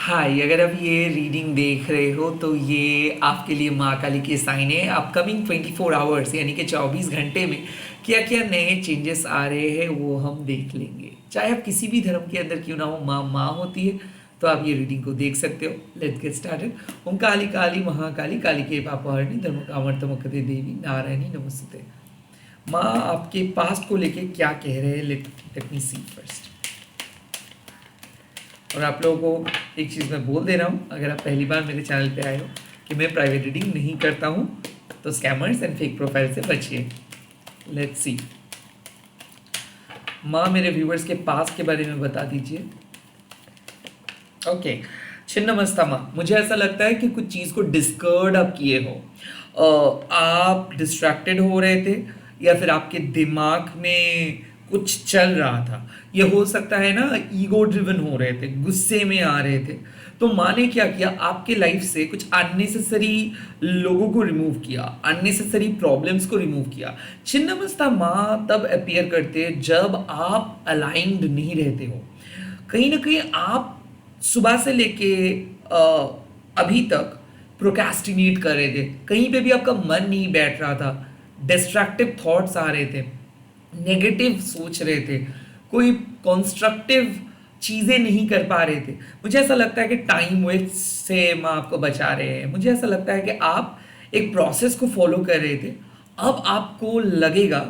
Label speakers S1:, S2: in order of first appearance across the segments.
S1: हाय, अगर आप ये रीडिंग देख रहे हो तो ये आपके लिए माँ काली की साइन है। अपकमिंग 24 आवर्स यानी कि 24 घंटे में क्या क्या नए चेंजेस आ रहे हैं वो हम देख लेंगे। चाहे आप किसी भी धर्म के अंदर क्यों ना हो, माँ माँ होती है, तो आप ये रीडिंग को देख सकते हो। Let's get started. ओम काली काली महाकाली काली के पापहरणी धर्म कामर्थमकते देवी नारायणी नमस्ते। माँ आपके पास्ट को लेके क्या कह रहे हैं, लेट मी सी फर्स्ट। और आप लोगों को एक चीज़ मैं बोल दे रहा हूँ, अगर आप पहली बार मेरे चैनल पे आए हो कि मैं प्राइवेट रीडिंग नहीं करता हूँ, तो स्कैमर्स एंड फेक प्रोफाइल से बचिए। Let's see. माँ मेरे व्यूवर्स के पास के बारे में बता दीजिए। ओके, छिन्नमस्ता माँ, मुझे ऐसा लगता है कि कुछ चीज़ को डिस्कर्ड आप किए हो। आप डिस्ट्रैक्टेड हो रहे थे या फिर आपके दिमाग में कुछ चल रहा था। ये हो सकता है ना, ईगो ड्रिवन हो रहे थे, गुस्से में आ रहे थे। तो माँ ने क्या किया, आपके लाइफ से कुछ अननेसेसरी लोगों को रिमूव किया, अननेसेसरी प्रॉब्लम्स को रिमूव किया। छिन्नमस्ता माँ तब अपीयर करते हैं जब आप अलाइंड नहीं रहते हो। कहीं ना कहीं आप सुबह से लेके अभी तक प्रोक्रेस्टिनेट कर रहे थे, कहीं पे भी आपका मन नहीं बैठ रहा था, डिस्ट्रैक्टिव थॉट्स आ रहे थे, नेगेटिव सोच रहे थे, कोई कॉन्स्ट्रक्टिव चीज़ें नहीं कर पा रहे थे। मुझे ऐसा लगता है कि टाइम वेस्ट से माँ आपको बचा रहे हैं। मुझे ऐसा लगता है कि आप एक प्रोसेस को फॉलो कर रहे थे, अब आपको लगेगा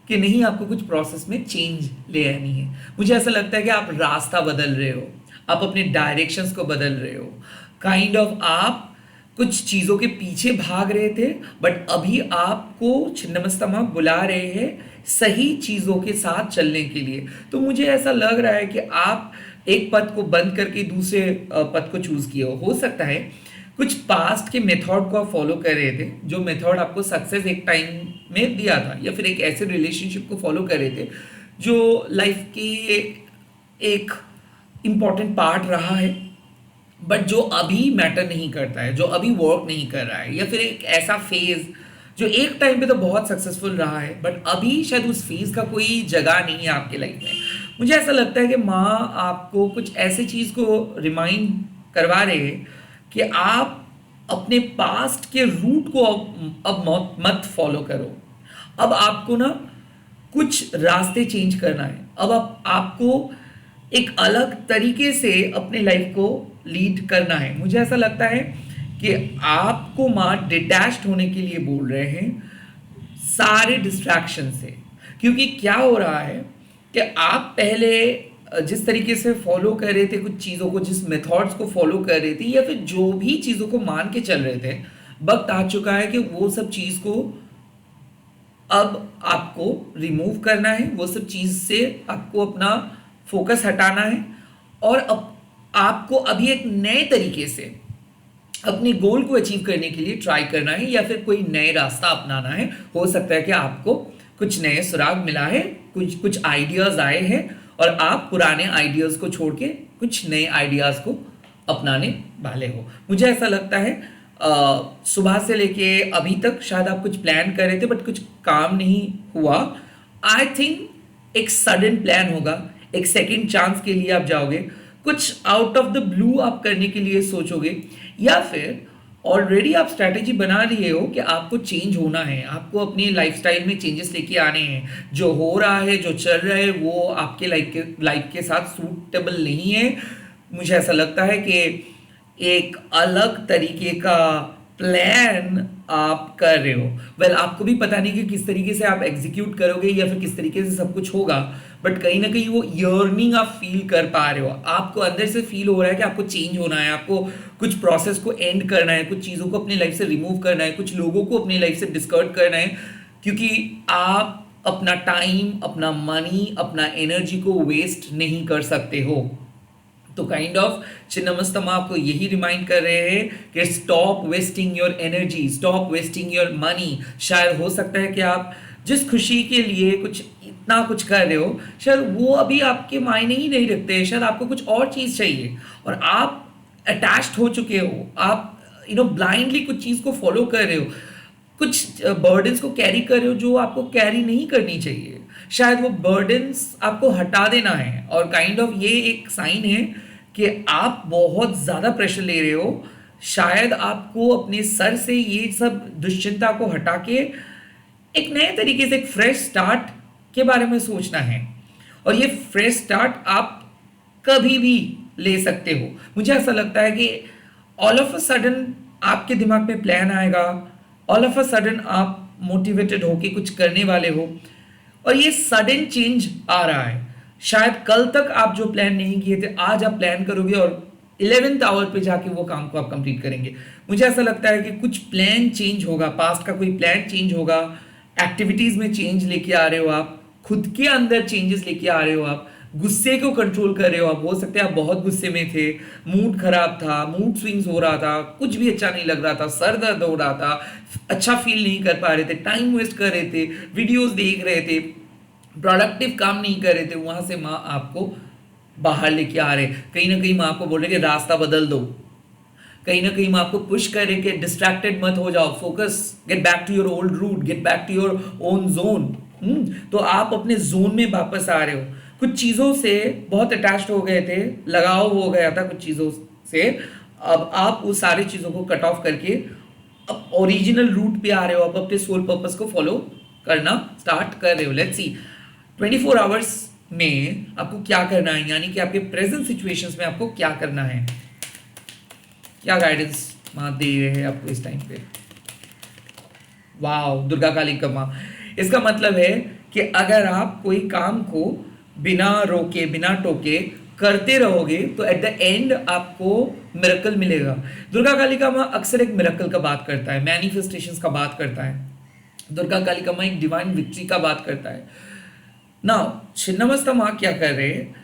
S1: कि नहीं, आपको कुछ प्रोसेस में चेंज ले आनी है। मुझे ऐसा लगता है कि आप रास्ता बदल रहे हो, आप अपने डायरेक्शंस को बदल रहे हो। काइंड ऑफ आप कुछ चीज़ों के पीछे भाग रहे थे, बट अभी आपको छिन्नमस्ता बुला रहे हैं सही चीज़ों के साथ चलने के लिए। तो मुझे ऐसा लग रहा है कि आप एक पथ को बंद करके दूसरे पथ को चूज किए हो सकता है कुछ पास्ट के मेथड को आप फॉलो कर रहे थे, जो मेथड आपको सक्सेस एक टाइम में दिया था, या फिर एक ऐसे रिलेशनशिप को फॉलो कर रहे थे जो लाइफ के एक इम्पॉर्टेंट पार्ट रहा है, बट जो अभी मैटर नहीं करता है, जो अभी वर्क नहीं कर रहा है, या फिर एक ऐसा फेज जो एक टाइम पे तो बहुत सक्सेसफुल रहा है, बट अभी शायद उस फेज का कोई जगह नहीं है आपके लाइफ में। मुझे ऐसा लगता है कि माँ आपको कुछ ऐसी चीज़ को रिमाइंड करवा रहे हैं कि आप अपने पास्ट के रूट को अब मत फॉलो करो। अब आपको ना कुछ रास्ते चेंज करना है। अब आपको एक अलग तरीके से अपने लाइफ को लीड करना है। मुझे ऐसा लगता है कि आपको माँ डिटैच्ड होने के लिए बोल रहे हैं सारे डिस्ट्रैक्शन से। क्योंकि क्या हो रहा है कि आप पहले जिस तरीके से फॉलो कर रहे थे कुछ चीज़ों को, जिस मेथड्स को फॉलो कर रहे थे, या फिर जो भी चीज़ों को मान के चल रहे थे, वक्त आ चुका है कि वो सब चीज़ को अब आपको रिमूव करना है। वो सब चीज़ से आपको अपना फोकस हटाना है, और अब आपको अभी एक नए तरीके से अपने गोल को अचीव करने के लिए ट्राई करना है, या फिर कोई नए रास्ता अपनाना है। हो सकता है कि आपको कुछ नए सुराग मिला है, कुछ कुछ आइडियाज आए हैं, और आप पुराने आइडियाज को छोड़ के कुछ नए आइडियाज को अपनाने वाले हो। मुझे ऐसा लगता है सुबह से लेके अभी तक शायद आप कुछ प्लान कर रहे थे, बट कुछ काम नहीं हुआ। आई थिंक एक सडन प्लान होगा, एक सेकेंड चांस के लिए आप जाओगे, कुछ आउट ऑफ द ब्लू आप करने के लिए सोचोगे, या फिर ऑलरेडी आप स्ट्रैटेजी बना लिए हो कि आपको चेंज होना है, आपको अपनी लाइफस्टाइल में चेंजेस लेके आने हैं। जो हो रहा है, जो चल रहा है, वो आपके लाइफ के साथ सूटेबल नहीं है। मुझे ऐसा लगता है कि एक अलग तरीके का प्लान आप कर रहे हो। वेल, आपको भी पता नहीं कि किस तरीके से आप एग्जीक्यूट करोगे या फिर किस तरीके से सब कुछ होगा, बट कहीं ना कहीं वो यर्निंग आप फील कर पा रहे हो। आपको अंदर से फील हो रहा है कि आपको चेंज होना है, आपको कुछ प्रोसेस को एंड करना है, कुछ चीज़ों को अपनी लाइफ से रिमूव करना है, कुछ लोगों को अपनी लाइफ से डिस्कार्ड करना है, क्योंकि आप अपना टाइम, अपना मनी, अपना एनर्जी को वेस्ट नहीं कर सकते हो। तो काइंड ऑफ छिन्नमस्तम आपको यही रिमाइंड कर रहे हैं कि stop wasting your energy, stop wasting your money. शायद हो सकता है कि आप जिस खुशी के लिए कुछ इतना कुछ कर रहे हो, शायद वो अभी आपके मायने ही नहीं रखते। शायद आपको कुछ और चीज़ चाहिए, और आप अटैच्ड हो चुके हो, आप ब्लाइंडली कुछ चीज़ को फॉलो कर रहे हो, कुछ बर्डन्स को कैरी कर रहे हो जो आपको कैरी नहीं करनी चाहिए। शायद वो बर्डन्स आपको हटा देना है, और काइंड ऑफ ये एक साइन है कि आप बहुत ज़्यादा प्रेशर ले रहे हो। शायद आपको अपने सर से ये सब दुश्चिंता को हटा के एक नए तरीके से एक फ्रेश स्टार्ट के बारे में सोचना है। और ये फ्रेश स्टार्ट आप कभी भी ले सकते हो। मुझे ऐसा लगता है कि ऑल ऑफ अ सडन आपके दिमाग में प्लान आएगा, ऑल ऑफ अ सडन आप मोटिवेटेड होके कुछ करने वाले हो, और ये सडन चेंज आ रहा है। शायद कल तक आप जो प्लान नहीं किए थे, आज आप प्लान करोगे और 11th आवर पे जाके वो काम को आप कंप्लीट करेंगे। मुझे ऐसा लगता है कि कुछ प्लान चेंज होगा, पास्ट का कोई प्लान चेंज होगा, एक्टिविटीज में चेंज लेके आ रहे हो आप, खुद के अंदर चेंजेस लेके आ रहे हो आप, गुस्से को कंट्रोल कर रहे हो आप। हो सकता है आप बहुत गुस्से में थे, मूड खराब था, मूड स्विंग्स हो रहा था, कुछ भी अच्छा नहीं लग रहा था, सर दर्द हो रहा था, अच्छा फील नहीं कर पा रहे थे, टाइम वेस्ट कर रहे थे, वीडियोस देख रहे थे, प्रोडक्टिव काम नहीं कर रहे थे। वहां से माँ आपको बाहर लेके आ रहे, कहीं ना कहीं माँ आपको बोल रहे कि रास्ता बदल दो, कहीं ना कहीं माँ आपको पुश करे कि डिस्ट्रैक्टेड मत हो जाओ, focus, get back to your old route, get back to your own zone. तो आप अपने जोन में वापस आ रहे हो। कुछ चीज़ों से बहुत अटैच्ड हो गए थे, लगाव हो गया था कुछ चीज़ों से, अब आप उस सारी चीज़ों को कट ऑफ करके अब ओरिजिनल रूट पे आ रहे हो, आप अपने सोल पर्पस को फॉलो करना स्टार्ट कर रहे हो। लेट्स सी 24 आवर्स में आपको क्या करना है, यानी कि आपके प्रेजेंट सिचुएशंस में आपको क्या करना है, क्या गाइडेंस माँ दे रहे हैं आपको इस टाइम पे। वाह, दुर्गा काली का माँ। इसका मतलब है कि अगर आप कोई काम को बिना रोके बिना टोके करते रहोगे तो एट द एंड आपको मिरेकल मिलेगा। दुर्गा काली का माँ अक्सर एक मिरेकल का बात करता है, मैनिफेस्टेशंस का बात करता है। दुर्गा काली का माँ एक डिवाइन विक्ट्री का बात करता है। नाउ छिन्नमस्ता माँ क्या कर रहे हैं,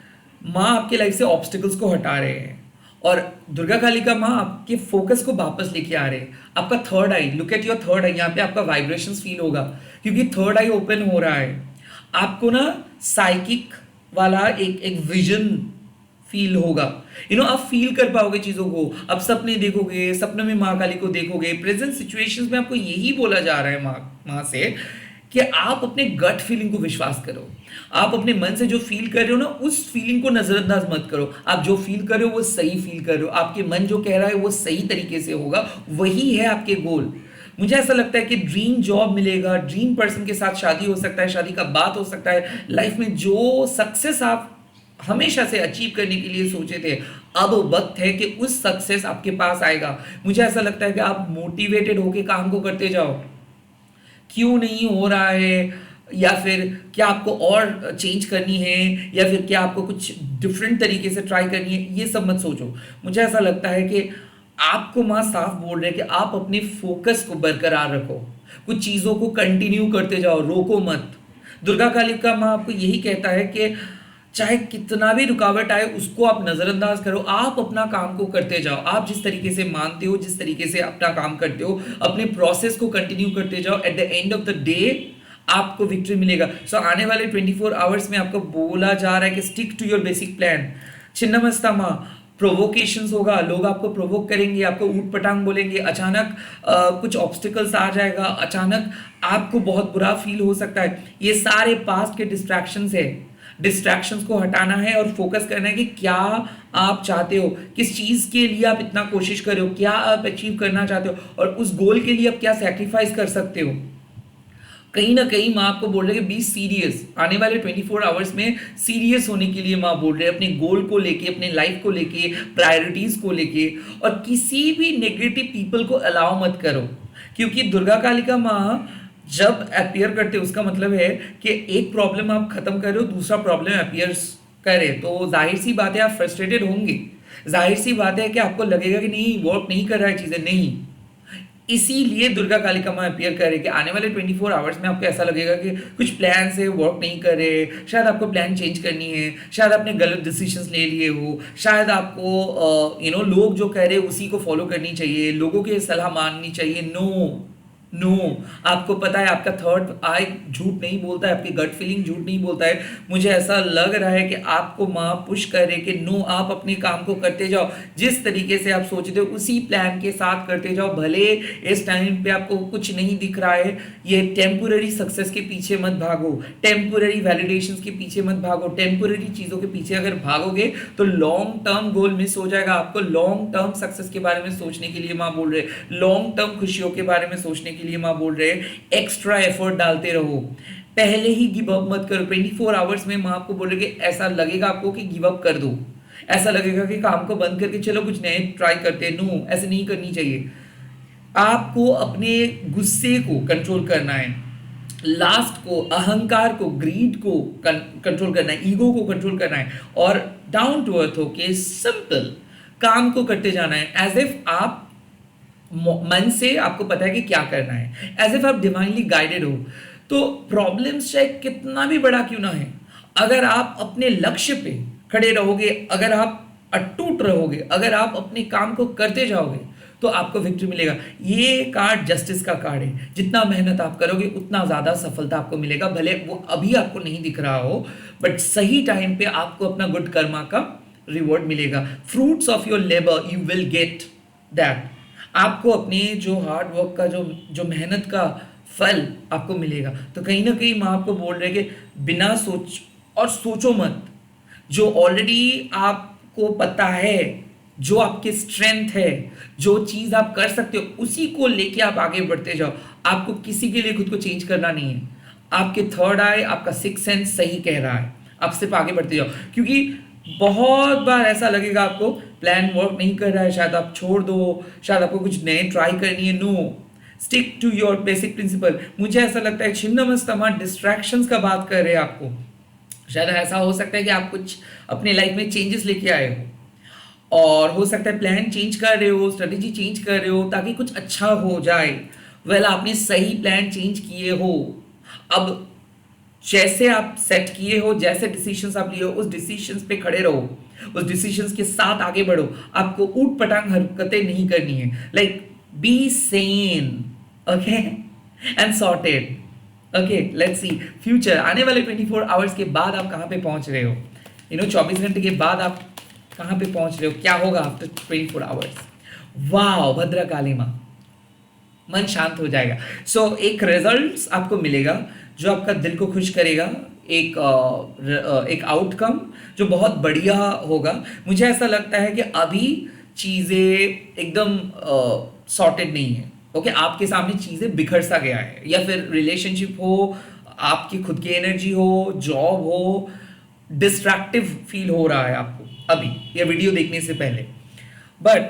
S1: माँ आपके लाइफ से ऑब्स्टिकल्स को हटा रहे हैं, और दुर्गा काली का माँ आपके फोकस को वापस लेके आ रहे हैं। आपका third eye, look at your third eye, यहाँ पे आपका वाइब्रेशंस फील होगा क्योंकि थर्ड आई ओपन हो रहा है। आपको ना साइकिक वाला एक एक विजन फील होगा, आप फील कर पाओगे चीजों को, आप सपने देखोगे, सपने में माँ काली को देखोगे। प्रेजेंट सिचुएशंस में आपको यही बोला जा रहा है माँ से कि आप अपने गट फीलिंग को विश्वास करो। आप अपने मन से जो फील कर रहे हो ना, उस फीलिंग को नजरअंदाज मत करो। आप जो फील कर रहे हो वो सही फील कर रहे हो, आपके मन जो कह रहा है वो सही तरीके से होगा, वही है आपके गोल। मुझे ऐसा लगता है कि ड्रीम जॉब मिलेगा, ड्रीम पर्सन के साथ शादी हो सकता है, शादी का बात हो सकता है, लाइफ में जो सक्सेस आप हमेशा से अचीव करने के लिए सोचे थे, अब वक्त है कि उस सक्सेस आपके पास आएगा। मुझे ऐसा लगता है कि आप मोटिवेटेड होके काम को करते जाओ। क्यों नहीं हो रहा है, या फिर क्या आपको और चेंज करनी है, या फिर क्या आपको कुछ डिफरेंट तरीके से ट्राई करनी है, ये सब मत सोचो। मुझे ऐसा लगता है कि आपको माँ साफ बोल रहे हैं कि आप अपने फोकस को बरकरार रखो, कुछ चीज़ों को कंटिन्यू करते जाओ, रोको मत। दुर्गा काली का माँ आपको यही कहता है कि चाहे कितना भी रुकावट आए उसको आप नज़रअंदाज करो, आप अपना काम को करते जाओ। आप जिस तरीके से मानते हो, जिस तरीके से अपना काम करते हो, अपने प्रोसेस को कंटिन्यू करते जाओ। At the end of the day आपको विक्ट्री मिलेगा। सो आने वाले 24 आवर्स में आपको बोला जा रहा है कि stick to your basic plan. Chhinnamasta माँ, प्रोवोकेशंस होगा, लोग आपको प्रोवोक करेंगे, आपको ऊट पटांग बोलेंगे, अचानक कुछ ऑब्स्टिकल्स आ जाएगा, अचानक आपको बहुत बुरा फील हो सकता है। ये सारे पास्ट के डिस्ट्रैक्शंस है, डिस्ट्रैक्शंस को हटाना है और फोकस करना है कि क्या आप चाहते हो, किस चीज़ के लिए आप इतना कोशिश कर रहे हो, क्या आप अचीव करना चाहते हो, और उस गोल के लिए आप क्या सेक्रीफाइस कर सकते हो। कहीं ना कहीं माँ आपको बोल रहे हैं बी सीरियस। आने वाले 24 आवर्स में सीरियस होने के लिए माँ बोल रहे हैं, अपने गोल को लेके, अपने लाइफ को लेके, प्रायोरिटीज को लेके, और किसी भी नेगेटिव पीपल को अलाउ मत करो। क्योंकि दुर्गा कालिका माँ जब अपीयर करते उसका मतलब है कि एक प्रॉब्लम आप खत्म कर रहे हो, दूसरा प्रॉब्लम अपीयर्स करे, तो जाहिर सी बात है आप फ्रस्ट्रेटेड होंगे, जाहिर सी बात है कि आपको लगेगा कि नहीं वर्क नहीं कर रहा है चीज़ें, नहीं। इसीलिए दुर्गा कालिका माँ अपीयर करे कि आने वाले 24 आवर्स में आपको ऐसा लगेगा कि कुछ प्लान से वर्क नहीं कर रहे, शायद आपको प्लान चेंज करनी है, शायद आपने गलत डिसीजंस ले लिए हो, शायद आपको लोग जो कह रहे हैं उसी को फॉलो करनी चाहिए, लोगों की सलाह माननी चाहिए। नो, नो, आपको पता है आपका थर्ड आई झूठ नहीं बोलता है, आपकी गट फीलिंग झूठ नहीं बोलता है। मुझे ऐसा लग रहा है कि आपको माँ पुश कर रहे कि नो, आप अपने काम को करते जाओ, जिस तरीके से आप सोचते हो उसी प्लान के साथ करते जाओ। भले इस टाइम पे आपको कुछ नहीं दिख रहा है, ये टेम्पोररी सक्सेस के पीछे मत भागो, टेम्पोररी वैलिडेशंस के पीछे मत भागो। टेम्पोररी चीज़ों के पीछे अगर भागोगे तो लॉन्ग टर्म गोल मिस हो जाएगा। आपको लॉन्ग टर्म सक्सेस के बारे में सोचने के लिए माँ बोल रहे, लॉन्ग टर्म खुशियों के बारे में सोचने के लिए माँ बोल रहे एक्स्ट्रा एफर्ट डालते रहो, पहले ही गिव अप मत करो। 24 आवर्स में माँ आपको बोल रहे कि ऐसा लगेगा आपको कि गिव अप कर दो, ऐसा लगेगा कि काम को बंद करके चलो कुछ नए ट्राई करते हैं। नो, ऐसे नहीं करनी चाहिए। आपको अपने गुस्से को कंट्रोल करना है, लास्ट को, अहंकार को, ग्रीड को कंट्रोल करना है, ईगो को कंट्रोल करना है, और डाउन टू अर्थ होके सिंपल काम को करते जाना है। एज इफ आप मन से आपको पता है कि क्या करना है, एज इफ आप डिवाइनली गाइडेड हो। तो प्रॉब्लम्स चाहे कितना भी बड़ा क्यों ना है, अगर आप अपने लक्ष्य पे खड़े रहोगे, अगर आप अटूट रहोगे, अगर आप अपने काम को करते जाओगे, तो आपको विक्ट्री मिलेगा। ये कार्ड जस्टिस का कार्ड है। जितना मेहनत आप करोगे उतना ज्यादा सफलता आपको मिलेगा। भले वो अभी आपको नहीं दिख रहा हो, बट सही टाइम पे आपको अपना गुड कर्मा का रिवॉर्ड मिलेगा। Fruits of your labour you will get that. आपको अपने जो हार्ड वर्क का जो जो मेहनत का फल आपको मिलेगा। तो कहीं ना कहीं माँ आपको बोल रहे कि बिना सोच और सोचो मत, जो ऑलरेडी आपको पता है, जो आपकी स्ट्रेंथ है, जो चीज आप कर सकते हो, उसी को लेके आप आगे बढ़ते जाओ। आपको किसी के लिए खुद को चेंज करना नहीं है। आपके थर्ड आई, आपका सिक्स सेंस सही कह रहा है, आप सिर्फ आगे बढ़ते जाओ। क्योंकि बहुत बार ऐसा लगेगा आपको प्लान वर्क नहीं कर रहा है, शायद आप छोड़ दो, शायद आपको कुछ नए ट्राई करनी है। No, stick to your basic principle. मुझे ऐसा लगता है छिन्नमस्तमा डिस्ट्रैक्शंस का बात कर रहे हैं आपको। शायद ऐसा हो सकता है कि आप कुछ अपने लाइफ में चेंजेस लेके आए हो, और हो सकता है प्लान चेंज कर रहे हो, स्ट्रेटेजी चेंज कर रहे हो ताकि कुछ अच्छा हो जाए। वेल, आपने सही प्लान चेंज किए हो। अब जैसे आप सेट किए हो, जैसे डिसीजंस आप लिए हो, उस डिसीजंस पे खड़े रहो, उस डिसीजंस के साथ आगे बढ़ो। आपको ऊट पटांग हरकतें नहीं करनी है। Like be sane, okay, and sorted. Okay, let's see future. आने वाले 24 आवर्स के बाद आप कहाँ पे पहुंच रहे हो, 24 घंटे के बाद आप कहाँ पे पहुंच रहे हो, क्या होगा आफ्टर 24 आवर्स। वाह, भद्रा काली माँ, मन शांत हो जाएगा। एक रिजल्ट्स आपको मिलेगा जो आपका दिल को खुश करेगा, एक आउटकम जो बहुत बढ़िया होगा। मुझे ऐसा लगता है कि अभी चीज़ें एकदम सॉर्टेड नहीं है। ओके, आपके सामने चीज़ें बिखर सा गया है, या फिर रिलेशनशिप हो, आपकी खुद की एनर्जी हो, जॉब हो, डिस्ट्रैक्टिव फील हो रहा है आपको अभी ये वीडियो देखने से पहले। बट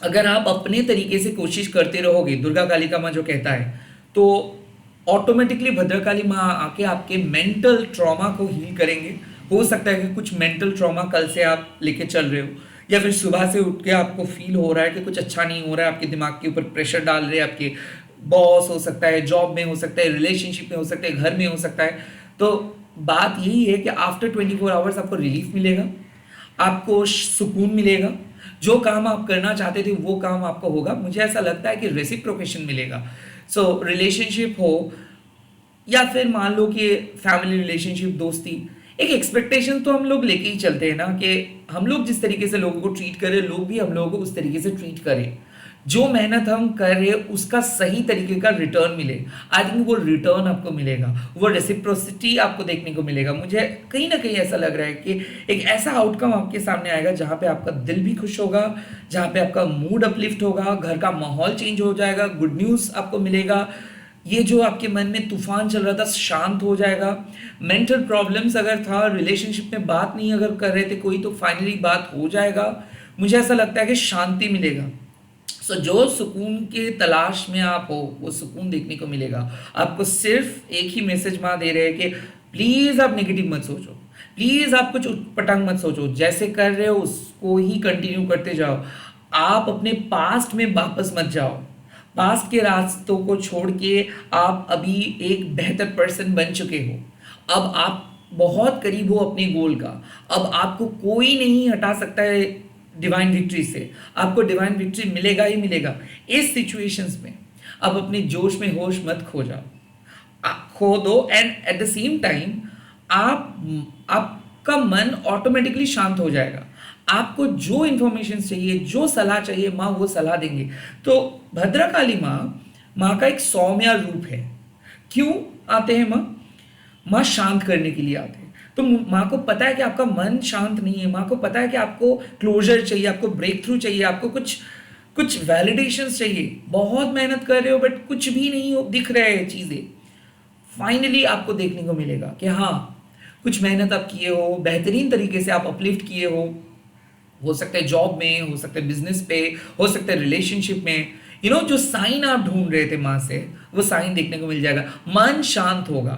S1: अगर आप अपने तरीके से कोशिश करते रहोगे, दुर्गा काली का माँ जो कहता है, तो ऑटोमेटिकली भद्रकाली माँ आके आपके मेंटल ट्रॉमा को हील करेंगे। हो सकता है कि कुछ मेंटल ट्रॉमा कल से आप लेके चल रहे हो, या फिर सुबह से उठ के आपको फील हो रहा है कि कुछ अच्छा नहीं हो रहा है, आपके दिमाग के ऊपर प्रेशर डाल रहे हैं आपके बॉस, हो सकता है जॉब में, हो सकता है रिलेशनशिप में, हो सकता है घर में, हो सकता है। तो बात यही है कि आफ्टर 24 आवर्स आपको रिलीफ मिलेगा, आपको सुकून मिलेगा। जो काम आप करना चाहते थे वो काम आपको होगा। मुझे ऐसा लगता है कि रेसिप्रोकेशन मिलेगा। रिलेशनशिप हो, या फिर मान लो कि फैमिली रिलेशनशिप, दोस्ती, एक एक्सपेक्टेशन तो हम लोग लेके ही चलते हैं ना, कि हम लोग जिस तरीके से लोगों को ट्रीट करें, लोग भी हम लोगों को उस तरीके से ट्रीट करें। जो मेहनत हम कर रहे हैं उसका सही तरीके का रिटर्न मिले। आई थिंक वो रिटर्न आपको मिलेगा, वो रेसिप्रोसिटी आपको देखने को मिलेगा। मुझे कहीं ना कहीं ऐसा लग रहा है कि एक ऐसा आउटकम आपके सामने आएगा जहाँ पे आपका दिल भी खुश होगा, जहाँ पे आपका मूड अपलिफ्ट होगा, घर का माहौल चेंज हो जाएगा, गुड न्यूज़ आपको मिलेगा। ये जो आपके मन में तूफान चल रहा था शांत हो जाएगा। मेंटल प्रॉब्लम्स अगर था, रिलेशनशिप में बात नहीं अगर कर रहे थे कोई, तो फाइनली बात हो जाएगा। मुझे ऐसा लगता है कि शांति मिलेगा। जो सुकून के तलाश में आप हो वो सुकून देखने को मिलेगा आपको। सिर्फ एक ही मैसेज माँ दे रहे हैं कि प्लीज आप नेगेटिव मत सोचो, प्लीज आप कुछ उटपटांग मत सोचो, जैसे कर रहे हो उसको ही कंटिन्यू करते जाओ। आप अपने पास्ट में वापस मत जाओ, पास्ट के रास्तों को छोड़ के आप अभी एक बेहतर पर्सन बन चुके हो। अब आप बहुत करीब हो अपने गोल का। अब आपको कोई नहीं हटा सकता है डिवाइन विक्ट्री से। आपको डिवाइन विक्ट्री मिलेगा ही मिलेगा। इस सिचुएशंस में अब अपने जोश में होश मत खो जाओ, खो दो, and at the same time आपका मन ऑटोमेटिकली शांत हो जाएगा। आपको जो इंफॉर्मेशन चाहिए, जो सलाह चाहिए, माँ वो सलाह देंगे। तो भद्रकाली माँ का एक सौम्य रूप है। क्यों आते हैं माँ? माँ शांत करने के लिए आते हैं। तो माँ को पता है कि आपका मन शांत नहीं है, माँ को पता है कि आपको क्लोजर चाहिए, आपको ब्रेक थ्रू चाहिए, आपको कुछ कुछ वैलिडेशंस चाहिए। बहुत मेहनत कर रहे हो बट कुछ भी नहीं हो, दिख रहे हैं चीज़ें। फाइनली आपको देखने को मिलेगा कि हाँ, कुछ मेहनत आप किए हो, बेहतरीन तरीके से आप अपलिफ्ट किए हो सकता है जॉब में, हो सकता है बिजनेस पे, हो सकता है रिलेशनशिप में। जो साइन आप ढूंढ रहे थे माँ से, वो साइन देखने को मिल जाएगा। मन शांत होगा,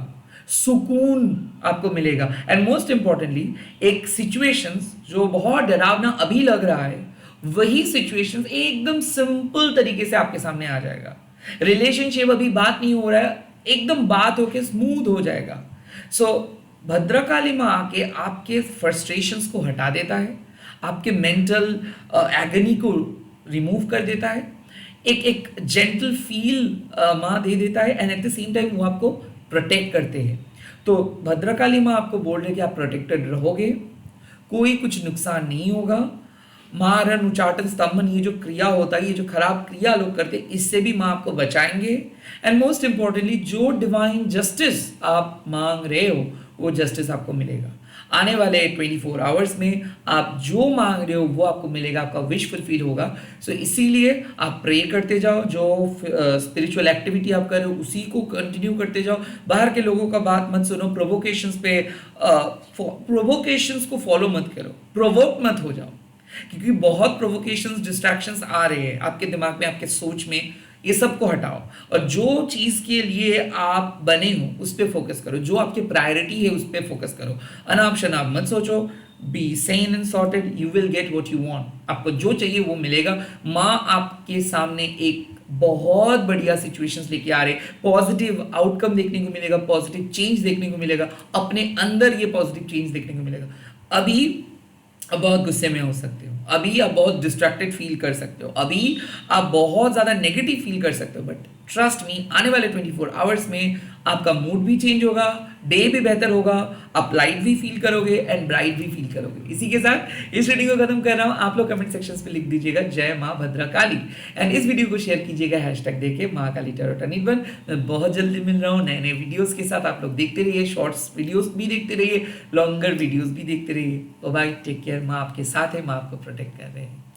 S1: सुकून आपको मिलेगा, एंड मोस्ट इंपॉर्टेंटली एक सिचुएशंस जो बहुत डरावना अभी लग रहा है, वही सिचुएशंस एकदम सिंपल तरीके से आपके सामने आ जाएगा। रिलेशनशिप अभी बात नहीं हो रहा है, एकदम बात होके स्मूथ हो जाएगा। सो भद्रकाली माँ आके आपके फ्रस्ट्रेशंस को हटा देता है, आपके मेंटल एगनी को रिमूव कर देता है, एक एक जेंटल फील माँ दे देता है, and at the same time वो आपको प्रोटेक्ट करते हैं। तो भद्रकाली माँ आपको बोल रहे कि आप प्रोटेक्टेड रहोगे, कोई कुछ नुकसान नहीं होगा। मारण उचाटन स्तंभन, ये जो क्रिया होता है, ये जो खराब क्रिया लोग करते हैं, इससे भी माँ आपको बचाएंगे। एंड मोस्ट इंपॉर्टेंटली जो डिवाइन जस्टिस आप मांग रहे हो, वो जस्टिस आपको मिलेगा। आने वाले 24 आवर्स में आप जो मांग रहे हो वो आपको मिलेगा, आपका विश फुलफिल होगा। सो इसीलिए आप प्रे करते जाओ, जो स्पिरिचुअल एक्टिविटी आप कर रहे हो उसी को कंटिन्यू करते जाओ। बाहर के लोगों का बात मत सुनो, प्रोवोकेशंस को फॉलो मत करो, प्रोवोक मत हो जाओ, क्योंकि बहुत प्रोवोकेशंस, डिस्ट्रैक्शंस आ रहे हैं आपके दिमाग में, आपके सोच में। ये सब को हटाओ और जो चीज़ के लिए आप बने हो उस पर फोकस करो, जो आपकी प्रायोरिटी है उस पर फोकस करो। अनाप शनाप मत सोचो, be sane and sorted, you will get what you want. आपको जो चाहिए वो मिलेगा। माँ आपके सामने एक बहुत बढ़िया सिचुएशंस लेके आ रहे, पॉजिटिव आउटकम देखने को मिलेगा, पॉजिटिव चेंज देखने को मिलेगा, अपने अंदर ये पॉजिटिव चेंज देखने को मिलेगा। अभी अब बहुत गुस्से में हो सकते हो, अभी आप बहुत डिस्ट्रैक्टेड फील कर सकते हो, अभी आप बहुत ज़्यादा नेगेटिव फील कर सकते हो, बट ट्रस्ट मी, आने वाले 24 आवर्स में आपका मूड भी चेंज होगा, डे भी बेहतर होगा, आप लाइट भी फील करोगे एंड ब्राइट भी फील करोगे। इसी के साथ इस वीडियो को खत्म कर रहा हूँ। आप लोग कमेंट सेक्शन पे लिख दीजिएगा जय माँ भद्रकाली, एंड इस वीडियो को शेयर कीजिएगा हैशटैग देके माँ काली टैरोट अनिर्बन। मैं बहुत जल्दी मिल रहा हूँ नए नए वीडियोस के साथ। आप लोग देखते रहिए, शॉर्ट्स वीडियोस भी देखते रहिए, लॉन्गर वीडियोस भी देखते रहिए। Bye, take care. माँ आपके साथ है, माँ आपको प्रोटेक्ट कर रहे हैं।